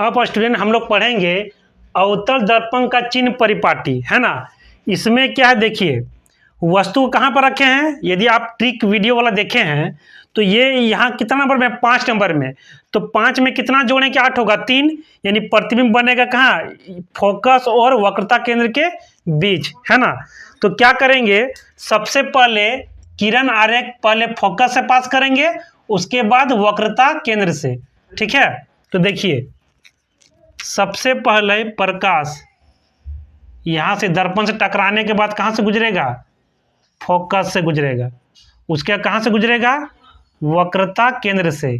अब स्टूडेंट हम लोग पढ़ेंगे अवतल दर्पण का चिन्ह परिपाटी, है ना। इसमें क्या है देखिए, वस्तु कहाँ पर रखे हैं। यदि आप ट्रिक वीडियो वाला देखे हैं तो ये यहाँ कितना नंबर में, 5 नंबर में। तो 5 में कितना जोड़ें कि 8 होगा, 3। यानी प्रतिबिंब बनेगा कहाँ, फोकस और वक्रता केंद्र के बीच, है ना। तो क्या करेंगे, सबसे पहले किरण आरेख पहले फोकस से पास करेंगे, उसके बाद वक्रता केंद्र से, ठीक है। तो देखिए, सबसे पहले प्रकाश यहां से दर्पण से टकराने के बाद कहां से गुजरेगा, फोकस से गुजरेगा। उसके कहां से गुजरेगा, वक्रता केंद्र से।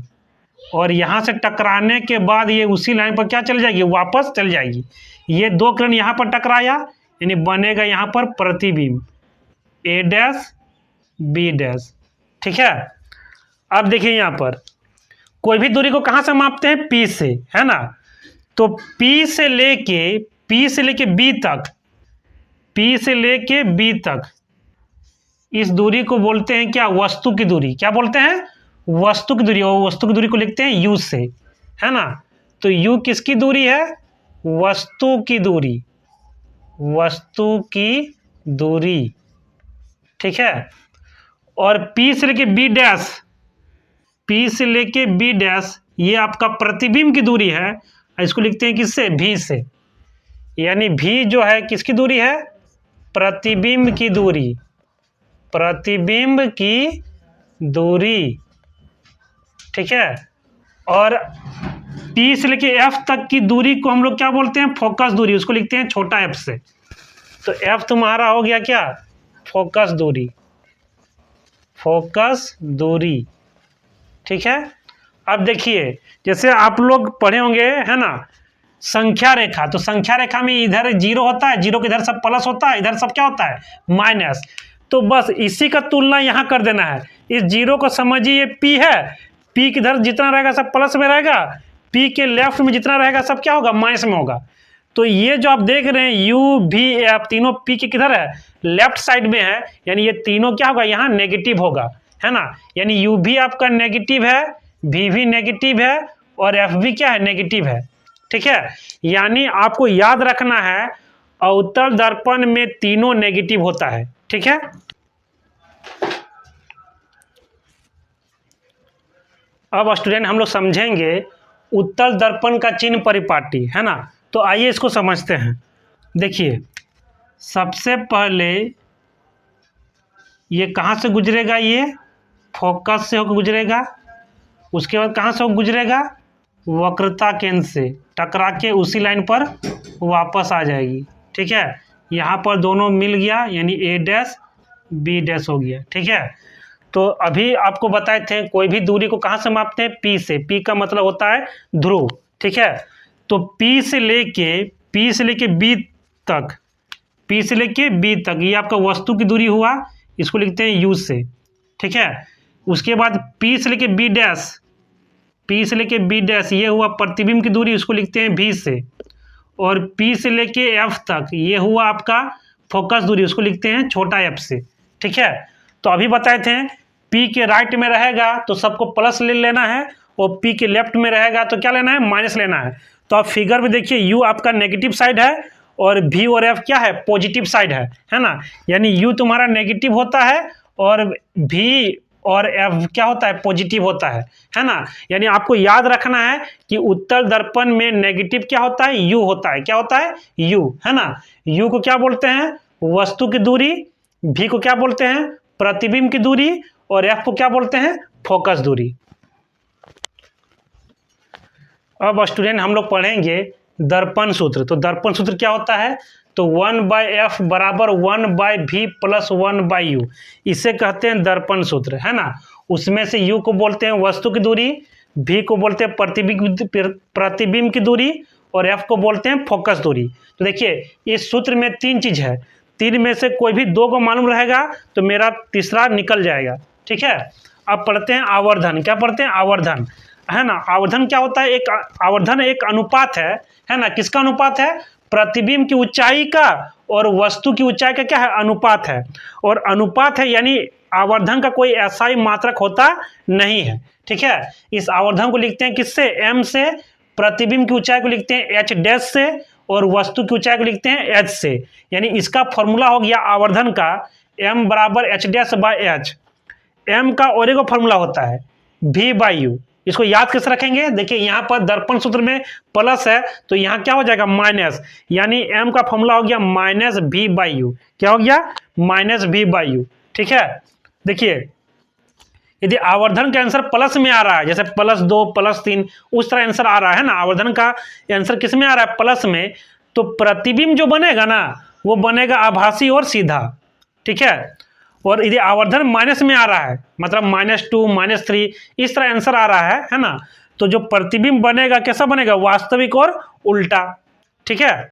और यहां से टकराने के बाद ये उसी लाइन पर क्या चल जाएगी, वापस चल जाएगी। ये दो किरण यहां पर टकराया, यानी बनेगा यहां पर प्रतिबिंब ए डैश बी डैश, ठीक है। अब देखिए यहां पर कोई भी दूरी को कहां से मापते हैं, पी से, है ना। तो P से लेके B तक, P से लेके B तक इस दूरी को बोलते हैं क्या, वस्तु की दूरी। क्या बोलते हैं, वस्तु की दूरी। और वस्तु की दूरी को लिखते हैं U से, है ना। तो U किसकी दूरी है, वस्तु की दूरी, वस्तु की दूरी, ठीक है। और P से लेके B डैश, P से लेके B डैश ये आपका प्रतिबिंब की दूरी है। इसको लिखते हैं किससे, V से। यानी V जो है किसकी दूरी है, प्रतिबिंब की दूरी, प्रतिबिंब की दूरी, ठीक है। और P से लेके F तक की दूरी को हम लोग क्या बोलते हैं, फोकस दूरी। उसको लिखते हैं छोटा f से। तो F तुम्हारा हो गया क्या, फोकस दूरी, फोकस दूरी, ठीक है। अब देखिए, जैसे आप लोग पढ़े होंगे, है ना, संख्या रेखा। तो संख्या रेखा में इधर 0 होता है, 0 के इधर सब प्लस होता है, इधर सब क्या होता है, माइनस। तो बस इसी का तुलना यहाँ कर देना है। इस 0 को समझिए ये P है, P किधर जितना रहेगा सब प्लस में रहेगा, P के लेफ्ट में जितना रहेगा सब क्या होगा, माइनस में होगा। तो ये जो आप देख रहे हैं U V F तीनों P के किधर है, लेफ्ट साइड में है। यानी ये तीनों क्या होगा, यहाँ नेगेटिव होगा, है ना। यानी U भी आपका नेगेटिव है, V भी नेगेटिव है, और F भी क्या है, नेगेटिव है, ठीक है। यानी आपको याद रखना है अवतल दर्पण में तीनों नेगेटिव होता है, ठीक है। अब स्टूडेंट हम लोग समझेंगे उत्तल दर्पण का चिन्ह परिपाटी, है ना। तो आइए इसको समझते हैं। देखिए, सबसे पहले ये कहाँ से गुजरेगा, ये फोकस से होकर गुजरेगा। उसके बाद कहाँ से होकर गुजरेगा, वक्रता केंद्र से टकरा के उसी लाइन पर वापस आ जाएगी, ठीक है। यहाँ पर दोनों मिल गया, यानी ए डैश बी डैश हो गया, ठीक है। तो अभी आपको बताए थे कोई भी दूरी को कहाँ से मापते हैं, P से। P का मतलब होता है ध्रुव, ठीक है। तो P से लेके B तक, P से लेके B तक ये आपका वस्तु की दूरी हुआ, इसको लिखते हैं U से, ठीक है। उसके बाद P से लेके B डैश, P से लेके B डैश ये हुआ प्रतिबिंब की दूरी, उसको लिखते हैं V से। और P से लेके F तक ये हुआ आपका फोकस दूरी, उसको लिखते हैं छोटा f से, ठीक है। तो अभी बताए थे P के राइट में रहेगा तो सबको प्लस ले लेना है, और P के लेफ्ट में रहेगा तो क्या लेना है, माइनस लेना है। तो आप फिगर में देखिए U आपका नेगेटिव साइड है और V और F क्या है, पॉजिटिव साइड है ना। यानी U तुम्हारा नेगेटिव होता है और V और F क्या होता है, पॉजिटिव होता है ना। यानी आपको याद रखना है कि उत्तल दर्पण में नेगेटिव क्या होता है, U होता है। क्या होता है, U, है ना। U को क्या बोलते हैं, वस्तु की दूरी। V को क्या बोलते हैं, प्रतिबिंब की दूरी। और F को क्या बोलते हैं, फोकस दूरी। अब स्टूडेंट हम लोग पढ़ेंगे दर्पण सूत्र। तो दर्पण सूत्र क्या होता है, तो 1/f बराबर 1/v प्लस 1/u, इसे कहते हैं दर्पण सूत्र, है ना। उसमें से u को बोलते हैं वस्तु की दूरी, v को बोलते हैं प्रतिबिंब की दूरी, और f को बोलते हैं फोकस दूरी। तो देखिए, इस सूत्र में 3 चीज है, 3 में से कोई भी 2 को मालूम रहेगा तो मेरा तीसरा निकल जाएगा, ठीक है। अब पढ़ते हैं आवर्धन। क्या पढ़ते हैं, आवर्धन, है ना। आवर्धन क्या होता है, एक आवर्धन एक अनुपात है ना। किसका अनुपात है, प्रतिबिंब की ऊंचाई का और वस्तु की ऊंचाई का क्या है, अनुपात है। और अनुपात है यानी आवर्धन का कोई अस्थायी मात्रक होता नहीं है, ठीक है। इस आवर्धन को लिखते हैं किससे, m से, प्रतिबिंब की ऊंचाई को लिखते हैं एच डैश से और वस्तु की ऊंचाई को लिखते हैं एच से। यानी इसका फॉर्मूला हो गया आवर्धन का m बराबर H dash by H. m का और एक फॉर्मूला होता है v बाई यू। इसको याद कैसे रखेंगे, देखिए यहाँ पर दर्पण सूत्र में प्लस है तो यहाँ क्या हो जाएगा माइनस, यानी m का फॉर्मूला हो गया माइनस v बाई यू। क्या हो गया, माइनस v बाई यू। ठीक है, देखिए यदि आवर्धन का आंसर प्लस में आ रहा है, जैसे +2 +3 उस तरह आंसर आ रहा है ना, आवर्धन का आंसर किस में आ रहा है, प्लस में, तो प्रतिबिंब जो बनेगा ना वो बनेगा आभासी और सीधा। ठीक है, और यदि आवर्धन माइनस में आ रहा है, मतलब -2 -3 इस तरह आंसर आ रहा है ना, तो जो प्रतिबिंब बनेगा कैसा बनेगा, वास्तविक और उल्टा। ठीक है।